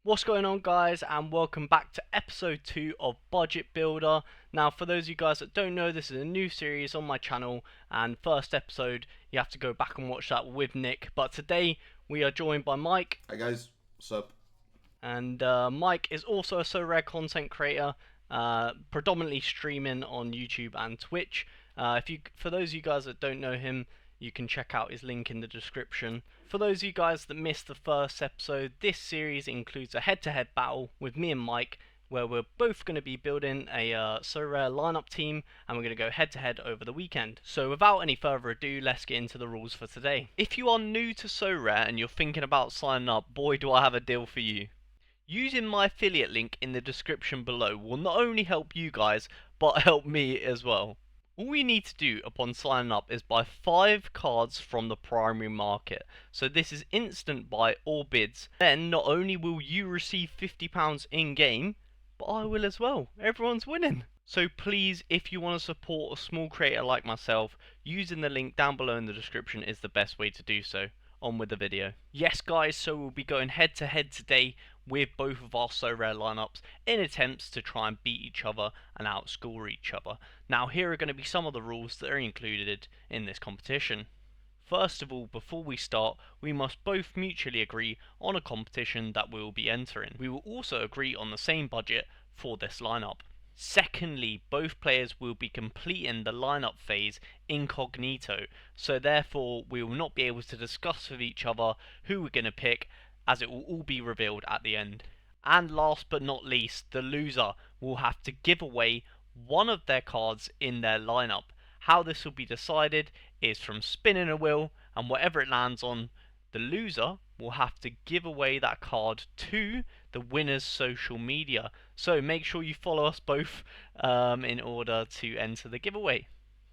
What's going on, guys, and welcome back to episode 2 of Budget Builder. Now, for those of you guys that don't know, this is a new series on my channel, and first episode you have to go back and watch that with Nick. But today we are joined by Mike. Hi guys, what's up? And Mike is also a Sorare content creator, predominantly streaming on YouTube and Twitch. For those of you guys that don't know him, you can check out his link in the description. For those of you guys that missed the first episode, this series includes a head-to-head battle with me and Mike, where we're both going to be building a Sorare lineup team, and we're going to go head-to-head over the weekend. So without any further ado, let's get into the rules for today. If you are new to Sorare and you're thinking about signing up, boy do I have a deal for you. Using my affiliate link in the description below will not only help you guys, but help me as well. All you need to do upon signing up is buy 5 cards from the primary market. So this is instant buy or bids. Then not only will you receive £50 in game, but I will as well. Everyone's winning. So please, if you want to support a small creator like myself, using the link down below in the description is the best way to do so. On with the video. Yes guys, so we'll be going head to head today with both of our Sorare lineups in attempts to try and beat each other and outscore each other. Now here are going to be some of the rules that are included in this competition. First of all, before we start, we must both mutually agree on a competition that we will be entering. We will also agree on the same budget for this lineup. Secondly, both players will be completing the lineup phase incognito, so therefore we will not be able to discuss with each other who we're going to pick, as it will all be revealed at the end. And last but not least, the loser will have to give away one of their cards in their lineup. How this will be decided is from spinning a wheel, and whatever it lands on, the loser will have to give away that card to the winner's social media. So make sure you follow us both in order to enter the giveaway.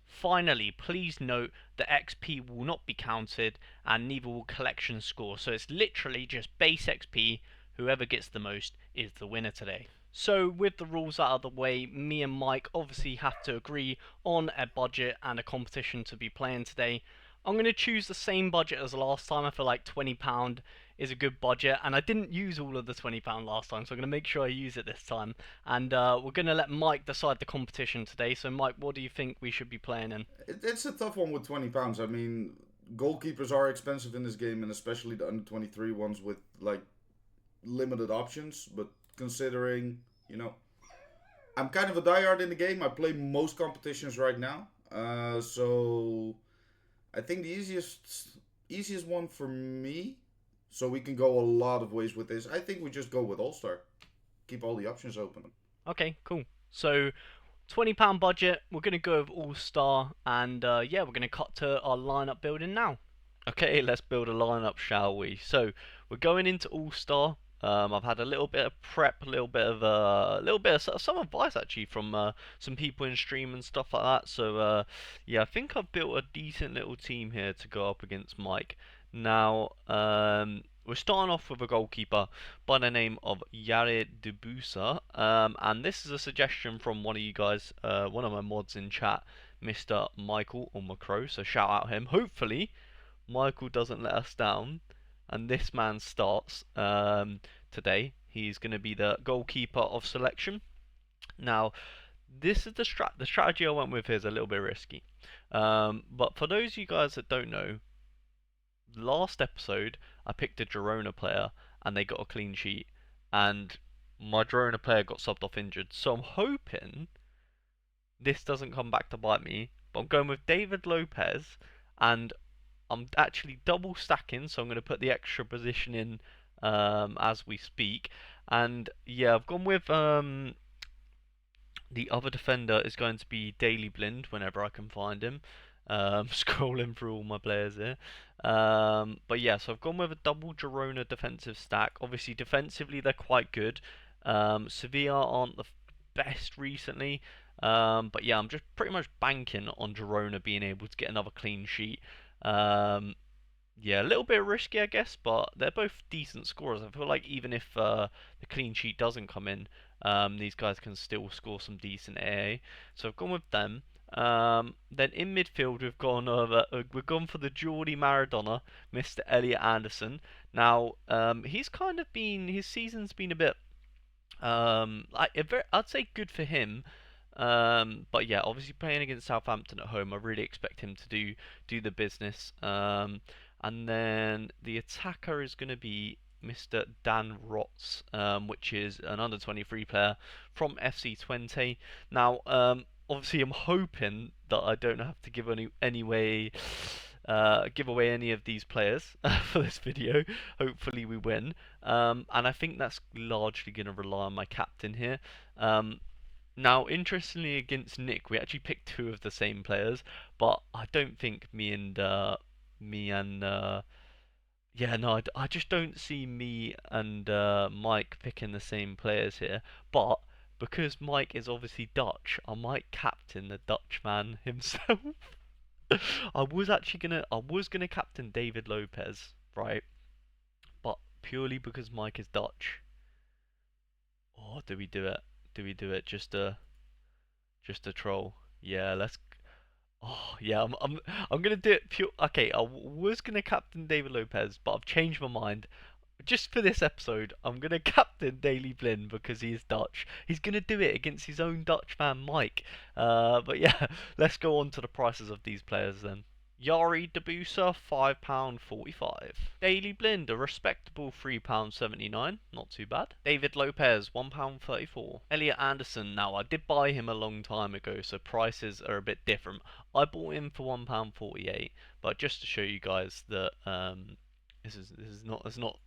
Finally, please note that XP will not be counted and neither will collection score. So it's literally just base XP. Whoever gets the most is the winner today. So with the rules out of the way, me and Mike obviously have to agree on a budget and a competition to be playing today. I'm going to choose the same budget as last time. I feel like £20 is a good budget, and I didn't use all of the £20 last time, so I'm going to make sure I use it this time. And we're going to let Mike decide the competition today. So Mike, what do you think we should be playing in? It's a tough one with £20. I mean, goalkeepers are expensive in this game, and especially the under 23 ones with like limited options. But considering, I'm kind of a diehard in the game. I play most competitions right now, so I think the easiest one for me, so we can go a lot of ways with this. I think we just go with All Star. Keep all the options open. Okay, cool. So £20 budget, we're going to go with All Star, and yeah, we're going to cut to our lineup building now. Okay, let's build a lineup, shall we? So we're going into All Star. I've had a little bit of prep, a little bit of some advice actually from some people in stream and stuff like that. So yeah, I think I've built a decent little team here to go up against Mike. Now we're starting off with a goalkeeper by the name of Yare Debusa, and this is a suggestion from one of you guys, one of my mods in chat, Mr. Michael or Macro. So shout out him. Hopefully, Michael doesn't let us down. And this man starts today. He's going to be the goalkeeper of selection. Now, this is the strategy I went with here is a little bit risky. But for those of you guys that don't know, last episode I picked a Girona player and they got a clean sheet, and my Girona player got subbed off injured. So I'm hoping this doesn't come back to bite me. But I'm going with David Lopez, and I'm actually double stacking, so I'm going to put the extra position in as we speak. And yeah, I've gone with the other defender is going to be Daily Blind whenever I can find him. Scrolling through all my players here. But yeah, so I've gone with a double Girona defensive stack. Obviously, defensively they're quite good. Sevilla aren't the best recently. But yeah, I'm just pretty much banking on Girona being able to get another clean sheet. Yeah, a little bit risky, I guess, but they're both decent scorers. I feel like even if the clean sheet doesn't come in, these guys can still score some decent AA. So I've gone with them. Then in midfield we've gone for the Geordie Maradona, Mr. Elliot Anderson. Now he's kind of been his season's been a bit I'd say good for him. But yeah, obviously playing against Southampton at home, I really expect him to do the business. And then the attacker is going to be Mr. Dan Rotz, which is an under 23 player from FC20. Now, obviously, I'm hoping that I don't have to give away any of these players for this video. Hopefully, we win. And I think that's largely going to rely on my captain here. Now, interestingly, against Nick, we actually picked two of the same players, but I don't think yeah, no, I just don't see me and Mike picking the same players here. But because Mike is obviously Dutch, I might captain the Dutchman himself. I was gonna captain David Lopez, right? But purely because Mike is Dutch. Oh, do we do it? Do we do it just a troll? Yeah, let's. Oh yeah, I'm gonna do it pure. Okay, I was gonna captain David Lopez, but I've changed my mind. Just for this episode, I'm gonna captain Daley Blinn because he is Dutch. He's gonna do it against his own Dutch fan Mike. But yeah, let's go on to the prices of these players then. Yari Debusa, £5.45. Daley Blind, a respectable £3.79, not too bad. David Lopez, £1.34. Elliot Anderson, now I did buy him a long time ago, so prices are a bit different. I bought him for £1.48, but just to show you guys that this is not it's not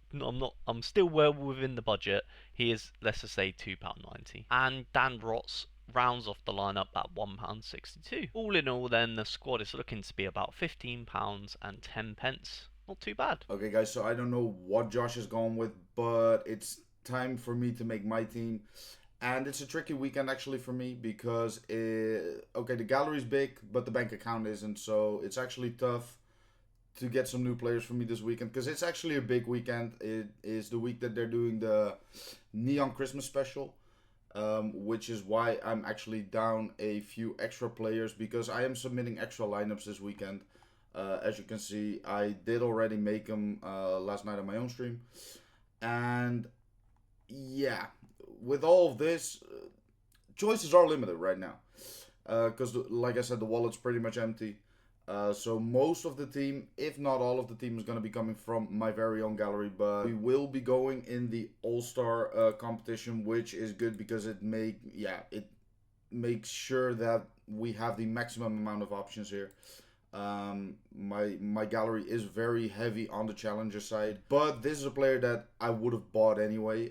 I'm still well within the budget. He is, let's just say, £2.90. And Dan Rotz rounds off the lineup at £1.62. All in all, then, the squad is looking to be about £15 and 10 pence. Not too bad. Okay, guys, so I don't know what Josh is going with, but it's time for me to make my team. And it's a tricky weekend, actually, for me, because, okay, the gallery's big, but the bank account isn't, so it's actually tough to get some new players for me this weekend, because it's actually a big weekend. It is the week that they're doing the Neon Christmas special. Which is why I'm actually down a few extra players, because I am submitting extra lineups this weekend. As you can see, I did already make them last night on my own stream. And yeah, with all of this, choices are limited right now. Because like I said, the wallet's pretty much empty. So most of the team, if not all of the team, is going to be coming from my very own gallery. But we will be going in the All-Star competition, which is good because it makes sure that we have the maximum amount of options here. My gallery is very heavy on the challenger side, but this is a player that I would have bought anyway,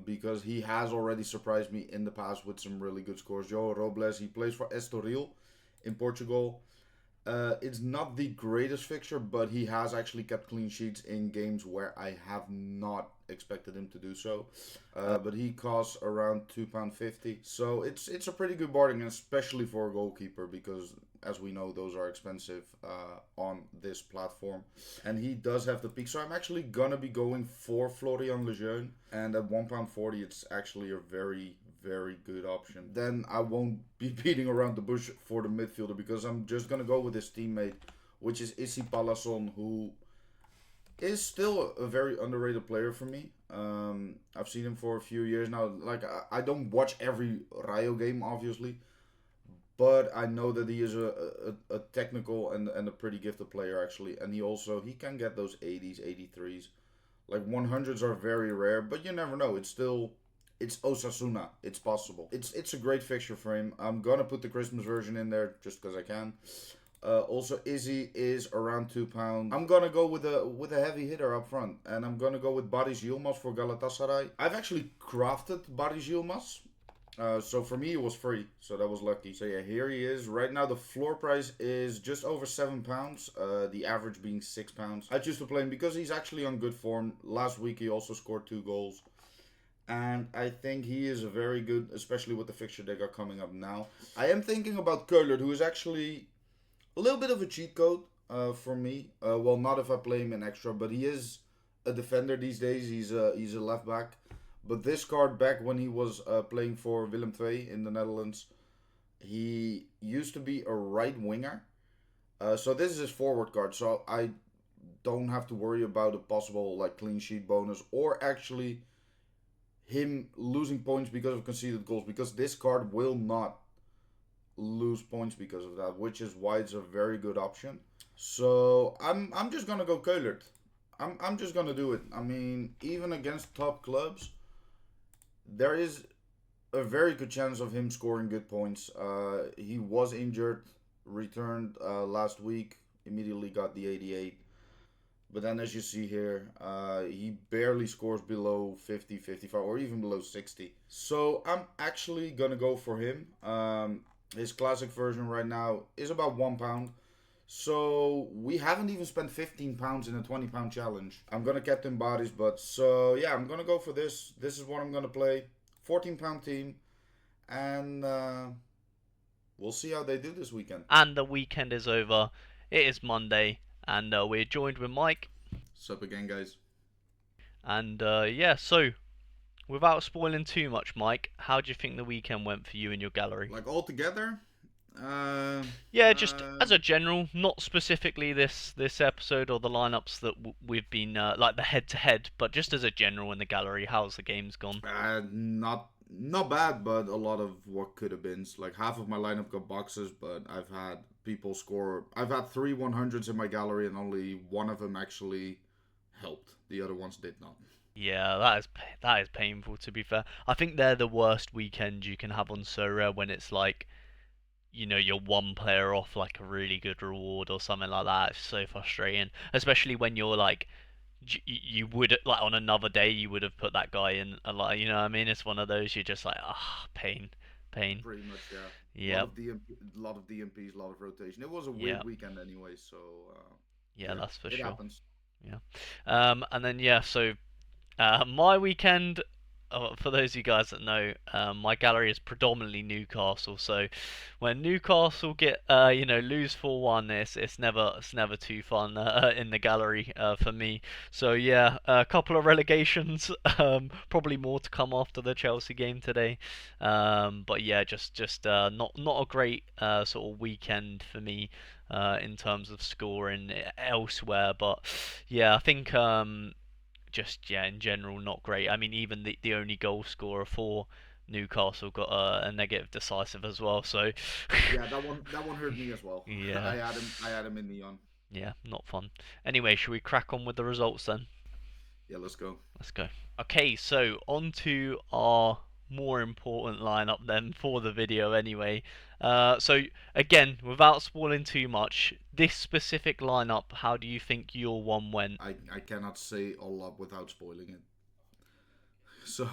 because he has already surprised me in the past with some really good scores. João Robles, he plays for Estoril in Portugal. It's not the greatest fixture, but he has actually kept clean sheets in games where I have not expected him to do so. But he costs around £2.50. So it's a pretty good bargain, especially for a goalkeeper, because as we know, those are expensive on this platform. And he does have the peak. So I'm actually going to be going for Florian Lejeune. And at £1.40, it's actually a very good option. Then I won't be beating around the bush for the midfielder, because I'm just going to go with his teammate, which is Issy Palasson, who is still a very underrated player for me. I've seen him for a few years now. Like, I don't watch every Rayo game, obviously, but I know that he is a technical and a pretty gifted player, actually. And he can get those 80s, 83s. Like, 100s are very rare, but you never know. It's Osasuna. It's possible. It's a great fixture for him. I'm gonna put the Christmas version in there just because I can. Also, Izzy is around £2. I'm gonna go with a heavy hitter up front, and I'm gonna go with Baris Yilmaz for Galatasaray. I've actually crafted Baris Yilmaz. So for me it was free, so that was lucky. So yeah, here he is. Right now the floor price is just over £7, the average being £6. I choose to play him because he's actually on good form. Last week he also scored 2 goals. And I think he is a very good, especially with the fixture they got coming up now. I am thinking about Keulert, who is actually a little bit of a cheat code for me. Well, not if I play him in extra, but he is a defender these days. He's a left back. But this card back when he was playing for Willem II in the Netherlands, He used to be a right winger. So this is his forward card. So I don't have to worry about a possible like clean sheet bonus or actually him losing points because of conceded goals because this card will not lose points because of that, which is why it's a very good option. So I'm just gonna go Keulert. I'm just gonna do it. I mean, even against top clubs, there is a very good chance of him scoring good points. He was injured, returned last week, immediately got the 88. But then, as you see here, he barely scores below 50, 55, or even below 60. So I'm actually going to go for him. His classic version right now is about £1. So we haven't even spent £15 in a £20 challenge. I'm going to captain bodies, but so yeah, I'm going to go for this. This is what I'm going to play. £14 team. And we'll see how they do this weekend. And the weekend is over. It is Monday, and we're joined with Mike. Sup again, guys. And yeah, so without spoiling too much, Mike, how do you think the weekend went for you and your gallery? Like all together, uh, Yeah, just uh, as a general, not specifically this episode or the lineups that we've been like the head to head, but just as a general in the gallery, how's the games gone? not bad, but a lot of what could have been. Like half of my lineup got boxes, but I've had people score. I've had three 100s in my gallery, and only one of them actually helped. The other ones did not. Yeah, that is painful to be fair. I think they're the worst weekends you can have on SORARE when it's like, you're one player off like a really good reward or something like that. It's so frustrating, especially when you're like you would like on another day you would have put that guy in a lot. You know what I mean? It's one of those you're just like pain, pain. Pretty much, yeah. A lot Yep, of DMPs, a lot of rotation. It was a weird yep, weekend anyway, so yeah, yeah, that's for it sure. happens. Yeah. And then yeah, so my weekend, for those of you guys that know, my gallery is predominantly Newcastle. So when Newcastle get lose 4-1, it's never too fun in the gallery for me. So yeah, a couple of relegations, probably more to come after the Chelsea game today. But yeah, just not a great sort of weekend for me. In terms of scoring elsewhere, but yeah, I think just yeah, in general, not great. I mean, even the only goal scorer for Newcastle got a negative decisive as well. So Yeah, that one hurt me as well. yeah, I had him in neon. yeah, not fun. Anyway, should we crack on with the results then? Yeah, let's go. Let's go. Okay, so on to our more important lineup then for the video anyway. So again, without spoiling too much, this specific lineup, how do you think your one went? I cannot say a lot without spoiling it. So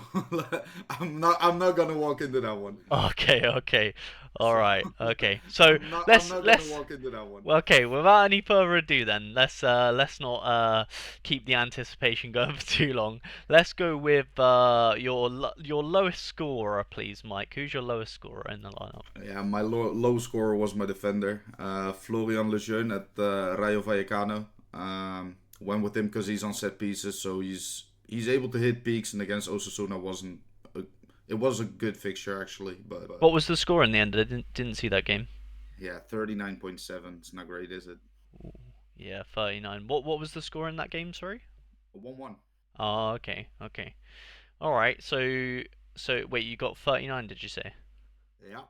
I'm not gonna walk into that one. Okay, okay. All So right. Okay. So I'm let's not gonna let's walk into that one. well, okay, without any further ado then, let's not keep the anticipation going for too long. Let's go with your lowest scorer, please, Mike. Who's your lowest scorer in the lineup? Yeah, my low scorer was my defender, Florian Lejeune at Rayo Vallecano. Went with him because he's on set pieces, so he's able to hit peaks, and against Osasuna wasn't. It was a good fixture actually, but What was the score in the end? I didn't see that game. yeah, 39.7. It's not great, is it? Ooh, yeah, 39. What was the score in that game? Sorry. 1-1. Oh, okay, okay. All right. So wait, you got 39, did you say? Yeah.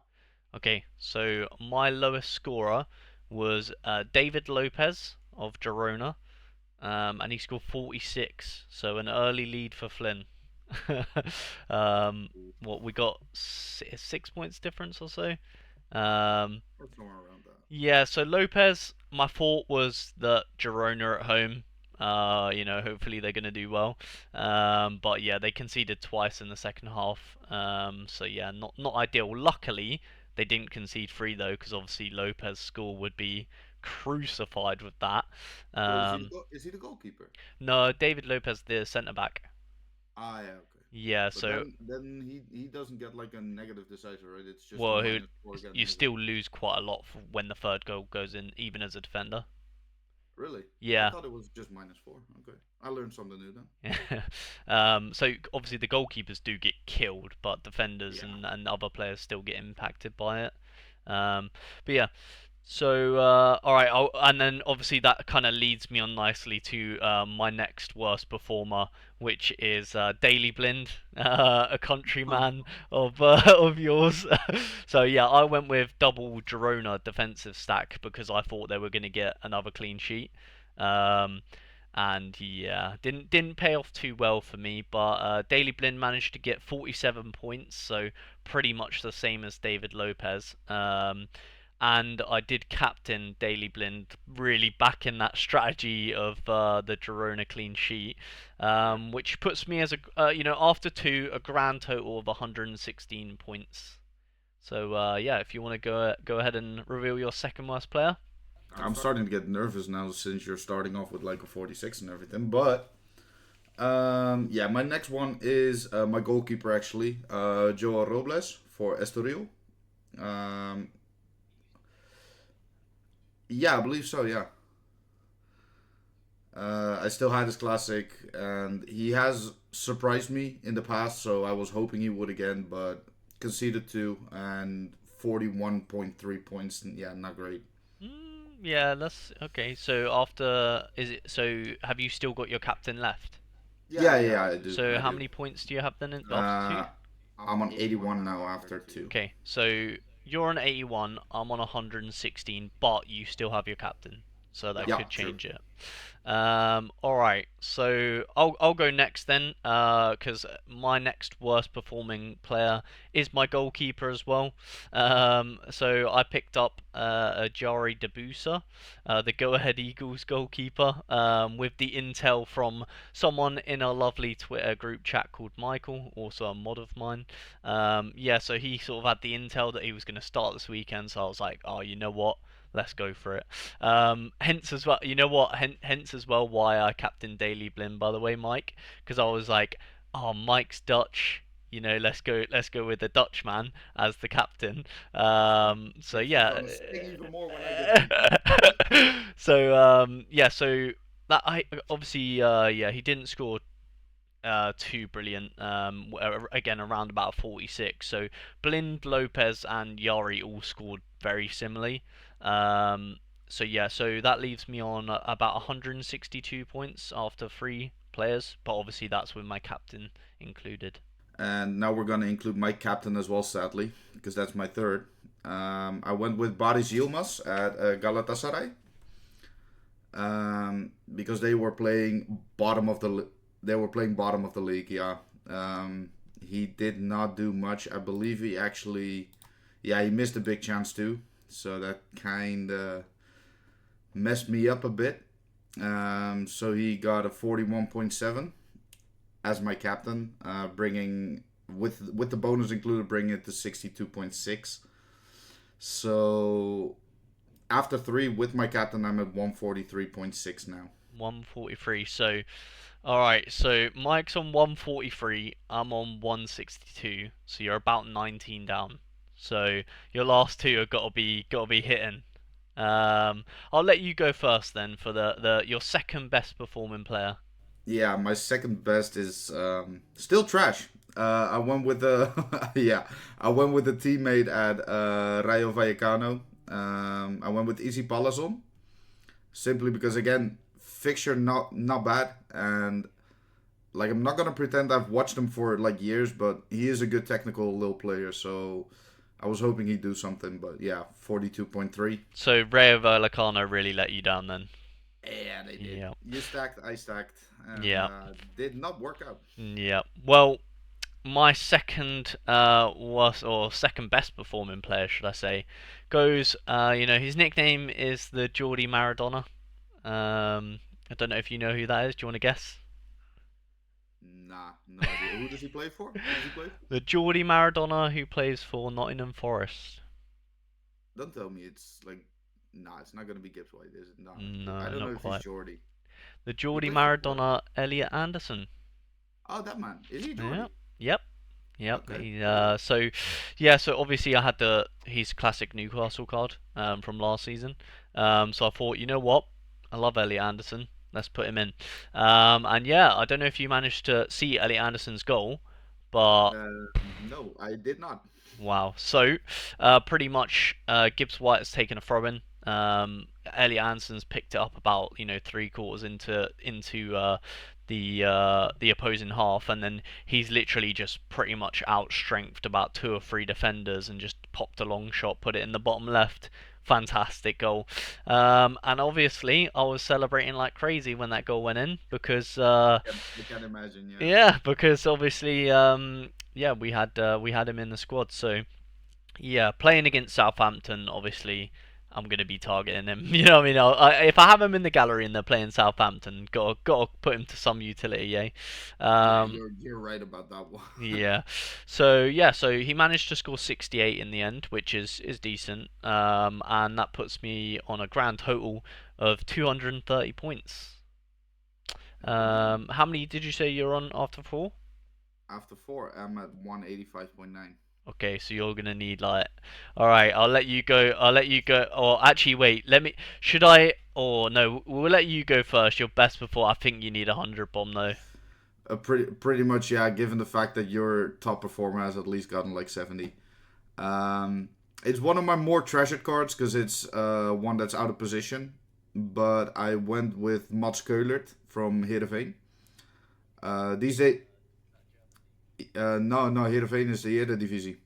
Okay, so my lowest scorer was David Lopez of Girona, and he scored 46, so an early lead for Flynn. um, what we got 6 points difference or so. Um, Or somewhere around that. yeah, so Lopez, my thought was that Girona are at home. Hopefully they're going to do well. But yeah, they conceded twice in the second half. So yeah, not ideal. Luckily, they didn't concede three though, because obviously Lopez's score would be crucified with that. Wait, Um, is he the goalkeeper? no, David Lopez, the centre back. Ah, yeah, okay. Yeah, But so then he doesn't get like a negative decisive, right? It's just a well, -4 again, you is it? still lose quite a lot when the third goal goes in, even as a defender. Really? I Yeah. thought it was just -4. Okay, I learned something new then. So obviously the goalkeepers do get killed, but defenders Yeah. and other players still get impacted by it. But yeah, so, all right, and then obviously that kind of leads me on nicely to my next worst performer, which is Daily Blind, a countryman of yours. So yeah, I went with double Girona defensive stack because I thought they were going to get another clean sheet. Um, and yeah, didn't pay off too well for me, but Daily Blind managed to get 47 points, so pretty much the same as David Lopez. And I did captain Daily Blind, really back in that strategy of the Girona clean sheet, which puts me as after two, a grand total of 116 points. So yeah, if you want to go ahead and reveal your second worst player. I'm starting to get nervous now since you're starting off with like a 46 and everything. But yeah, my next one is my goalkeeper actually, Joao Robles for Estoril. Um, yeah, I believe so. Yeah. I still had his classic, and he has surprised me in the past, so I was hoping he would again, but conceded two and 41.3 points. Yeah, not great. Yeah, that's okay. So after is it? So have you still got your captain left? Yeah, yeah, I do. So I how do. many points do you have then after two? Uh, I'm on 81 now after two. Okay, so you're on 81, I'm on 116, but you still have your captain, so that Yeah, could true. change it. All right, so I'll go next then, because my next worst performing player is my goalkeeper as well. So I picked up a Jari Debusa, the Go Ahead Eagles goalkeeper, with the intel from someone in a lovely Twitter group chat called Michael, also a mod of mine. Yeah, so he sort of had the intel that he was going to start this weekend, so I was like, oh, you know what? Let's go for it. Hence as well, you know what? Hence as well why I captained Daily Blin, by the way, Mike, because I was like, oh, Mike's Dutch. Let's go with the Dutchman as the captain. So Makes me yeah. gonna sting even more when I get beat. So yeah, so that I obviously yeah, he didn't score too brilliant. Again, around about 46. So Blind, Lopez, and Yari all scored very similarly. So yeah, so that leaves me on about 162 points after three players, but obviously that's with my captain included. And now we're gonna include my captain as well, sadly, because that's my third. I went with Baris Yilmaz at Galatasaray. Because they were playing bottom of the they were playing bottom of the league. Yeah, he did not do much. I believe he actually, yeah, he missed a big chance too. So that kind of messed me up a bit. So he got a 41.7 as my captain, bringing with the bonus included, bringing it to 62.6. So after three with my captain, I'm at 143.6 now. 143. So, all right. So Mike's on 143. I'm on 162. So you're about 19 down. So your last two have got to be hitting. I'll let you go first then for the your second best performing player. Yeah, my second best is still trash. I went with the yeah, I went with the teammate at Rayo Vallecano. I went with Easy Palazon simply because again, fixture not bad, and like I'm not gonna pretend I've watched him for like years, but he is a good technical little player. So I was hoping he'd do something, but yeah, 42.3. So Rayo Vallecano really let you down then. Yeah, they did. Yeah. You stacked, I stacked, and Yeah. did not work out. Yeah. Well, my second was or second best performing player, should I say, goes. His nickname is the Geordie Maradona. I don't know if you know who that is. Do you want to guess? Nah, no idea. Who does he play for? Who does he play for? The Geordie Maradona who plays for Nottingham Forest. Don't tell me it's like, nah, it's not gonna be Gibbs White, is it? Nah, I No, don't know not if he's quite. Geordie. The He Geordie plays for Forest. Maradona, Elliot Anderson. Oh, that man. Is he Yeah. Geordie? Yep. Yep. Okay, cool. So yeah. So obviously I had his classic Newcastle card from last season. So I thought, you know what? I love Elliot Anderson. Let's put him in. And yeah, I don't know if you managed to see Elliot Anderson's goal, but No, I did not. wow. So, pretty much, Gibbs White has taken a throw in. Elliot Anderson's picked it up about 3/4 into the opposing half, and then he's literally just pretty much outstrengthed about two or three defenders and just popped a long shot, put it in the bottom left. Fantastic goal. And obviously, I was celebrating like crazy when that goal went in because I can imagine. Yeah. yeah, because obviously yeah, we had him in the squad. So yeah, playing against Southampton, obviously, I'm gonna be targeting him. You know what I mean? If I have him in the gallery and they're playing Southampton, gotta put him to some utility, yeah. Yeah, Um, you're right about that one. yeah. So yeah, so he managed to score 68 in the end, which is decent. And that puts me on a grand total of 230 points. Damn. How many did you say you're on after four? After four, I'm at 185.9. Okay, so you're gonna need like, all right, I'll let you go. I'll let you go. Or actually, wait. Let me. Should I? Or no, we'll let you go first. Your best before. I think you need 100 bomb though. Pretty much, yeah. Given the fact that your top performer has at least gotten like 70. It's one of my more treasured cards because it's one that's out of position. But I went with Mats Keulert from Heerenveen. These days, no, Heerenveen is the Eredivisie.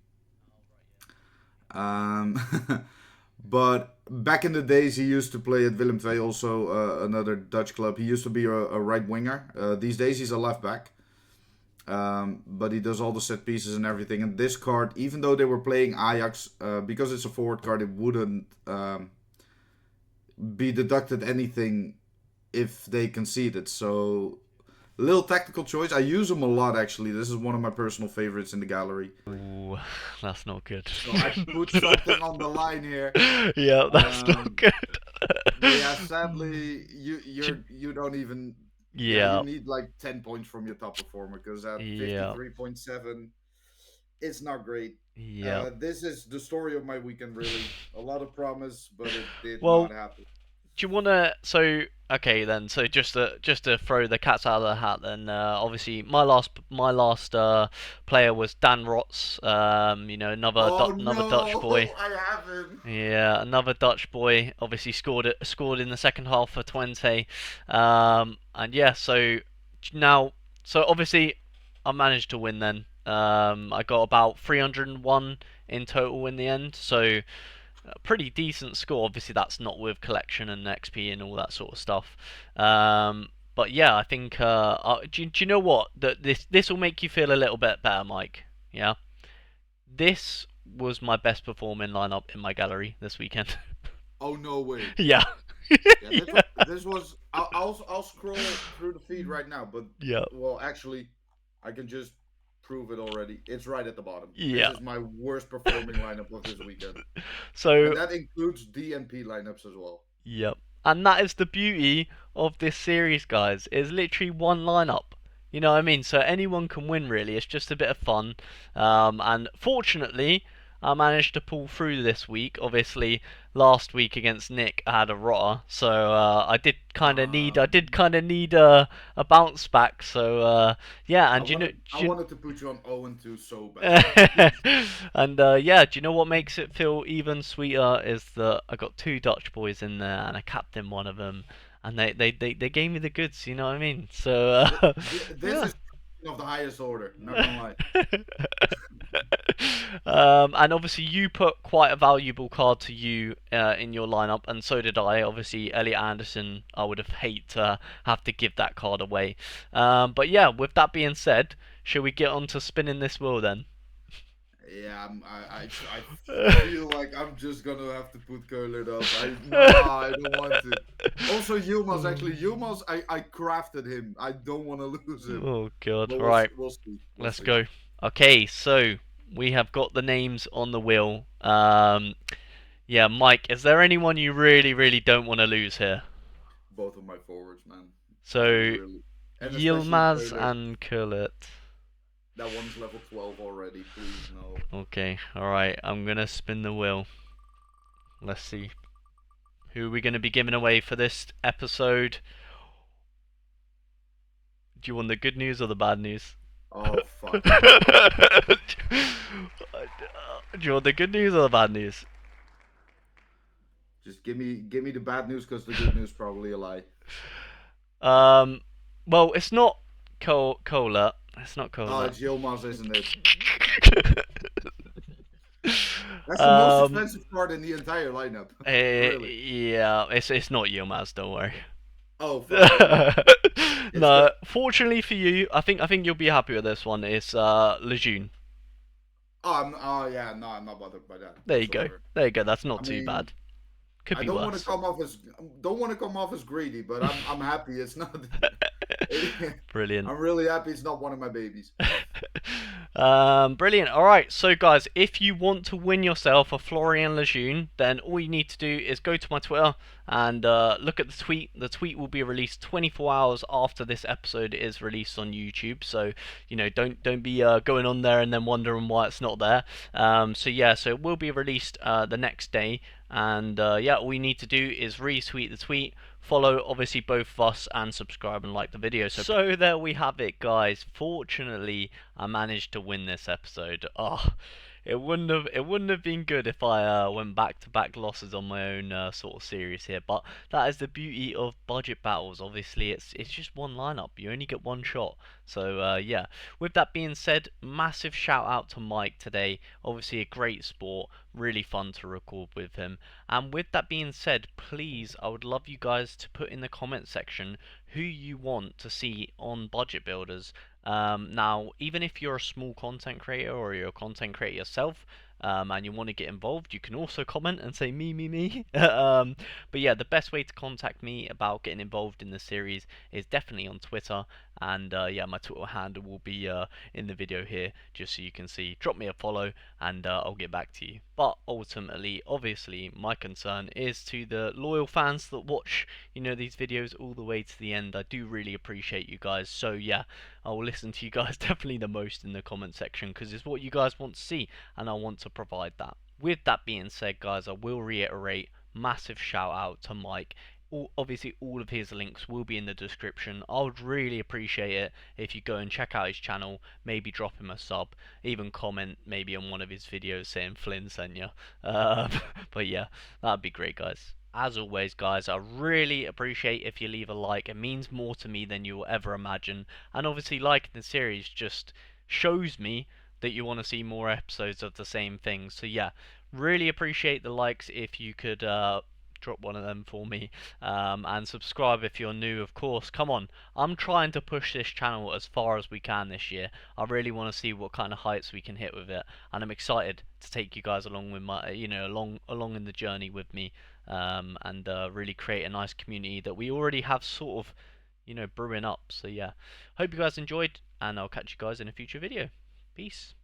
Um, but back in the days, he used to play at Willem II, also another Dutch club. He used to be a right winger. These days, he's a left back. But he does all the set pieces and everything. And this card, even though they were playing Ajax, because it's a forward card, it wouldn't be deducted anything if they conceded. So, little tactical choice. I use him a lot, actually. This is one of my personal favorites in the gallery. Ooh, that's not good. So I put something on the line here. Yeah, that's not good. But yeah, sadly, you don't even. Yeah, you Yeah, need like 10 points from your top performer because at yeah, 53.7, it's not great. yeah. This is the story of my weekend, really. A lot of promise, but it did not Well, happen. do you wanna? So okay then. So just to throw the cats out of the hat, then obviously my last player was Dan Rotz. Oh Another Dutch boy. no, I haven't. Yeah, another Dutch boy. Obviously scored in the second half for 20. And yeah, so now obviously I managed to win then. I got about 301 in total in the end. So a pretty decent score. Obviously, that's not with collection and XP and all that sort of stuff. But yeah, I think. Do you know what? That this will make you feel a little bit better, Mike. Yeah, this was my best performing lineup in my gallery this weekend. Oh no way. Yeah. Yeah, Yeah. this was. I'll scroll through the feed right now, but Yeah. well, actually, I can just prove it already. It's right at the bottom. This Yeah. is my worst performing lineup of this weekend, and So that includes DNP lineups as well. yep. And that is the beauty of this series, guys. It's literally one lineup. You know what I mean? So anyone can win, really. It's just a bit of fun. And fortunately, I managed to pull through this week. Obviously, last week against Nick, I had a rotter, so I did kind of need a bounce back. So yeah, I and wanted, I wanted to put you on 0 and 2 so bad. and yeah, do you know what makes it feel even sweeter is that I got two Dutch boys in there and I captained one of them, and they gave me the goods. You know what I mean? So This yeah. is of the highest order. Not gonna lie. And obviously you put quite a valuable card to you in your lineup, and so did I. Obviously, Elliot Anderson, I would have hate to have to give that card away. But yeah, with that being said, shall we get on to spinning this wheel then? Yeah, I feel like I'm just gonna have to put Curler up. I don't want to. Also, Yilmaz, I crafted him. I don't want to lose him. Oh god! But Right, we'll see. We'll let's see. go. Okay, so we have got the names on the wheel. Yeah, Mike, is there anyone you really, really don't want to lose here? Both of my forwards, man. I So really, and especially Yilmaz Curler. and Kullet. That one's level 12 already. Please no. Okay, alright, I'm gonna spin the wheel. Let's see. Who are we gonna be giving away for this episode? Do you want the good news or the bad news? Oh fine. Do you want the good news or the bad news? Just give me the bad news because the good news probably a lie. Um, well, it's not cola. It's not Oh, cola. it's Yilmaz, isn't it? That's the most um, expensive card in the entire lineup. Really. yeah, it's not Yilmaz. Don't worry. Oh fuck. Okay. It's No, the. fortunately for you, I think you'll be happy with this one. It's Lejeune. Oh yeah. No, I'm not bothered by that There you go. whatsoever. There you go. That's I not too mean, bad. Could I be don't want to worse. come off as greedy, but I'm happy it's not. Brilliant. I'm really happy it's not one of my babies. Brilliant. All right, so guys, if you want to win yourself a Florian Lejeune, then all you need to do is go to my Twitter and look at the tweet. The tweet will be released 24 hours after this episode is released on YouTube. So don't be going on there and then wondering why it's not there. So yeah, so it will be released the next day. And yeah, all you need to do is retweet the tweet, follow obviously both of us, and subscribe and like the video. So there we have it, guys. Fortunately, I managed to win this episode. Oh, it wouldn't have been good if I went back to back losses on my own sort of series here. But that is the beauty of budget battles. Obviously, it's just one lineup. You only get one shot. So yeah. With that being said, massive shout out to Mike today. Obviously a great sport. Really fun to record with him. And with that being said, please, I would love you guys to put in the comment section who you want to see on budget builders. Now, even if you're a small content creator or you're a content creator yourself, and you want to get involved, you can also comment and say me. But yeah, the best way to contact me about getting involved in the series is definitely on Twitter. And yeah, my Twitter handle will be in the video here, just so you can see. Drop me a follow, and I'll get back to you. But ultimately, obviously, my concern is to the loyal fans that watch, these videos all the way to the end. I do really appreciate you guys. So yeah, I will listen to you guys definitely the most in the comment section, because it's what you guys want to see, and I want to provide that. With that being said, guys, I will reiterate, massive shout out to Mike. Obviously, all of his links will be in the description. I would really appreciate it if you go and check out his channel, maybe drop him a sub, even comment maybe on one of his videos saying Flynn sent you. But yeah, that'd be great, guys. As always, guys, I really appreciate if you leave a like. It means more to me than you will ever imagine. And obviously, liking the series just shows me that you want to see more episodes of the same thing. So yeah, really appreciate the likes. If you could drop one of them for me, and subscribe if you're new, of course. Come on, I'm trying to push this channel as far as we can this year. I really want to see what kind of heights we can hit with it, and I'm excited to take you guys along with my along in the journey with me, and really create a nice community that we already have sort of brewing up. So yeah, hope you guys enjoyed, and I'll catch you guys in a future video. Peace.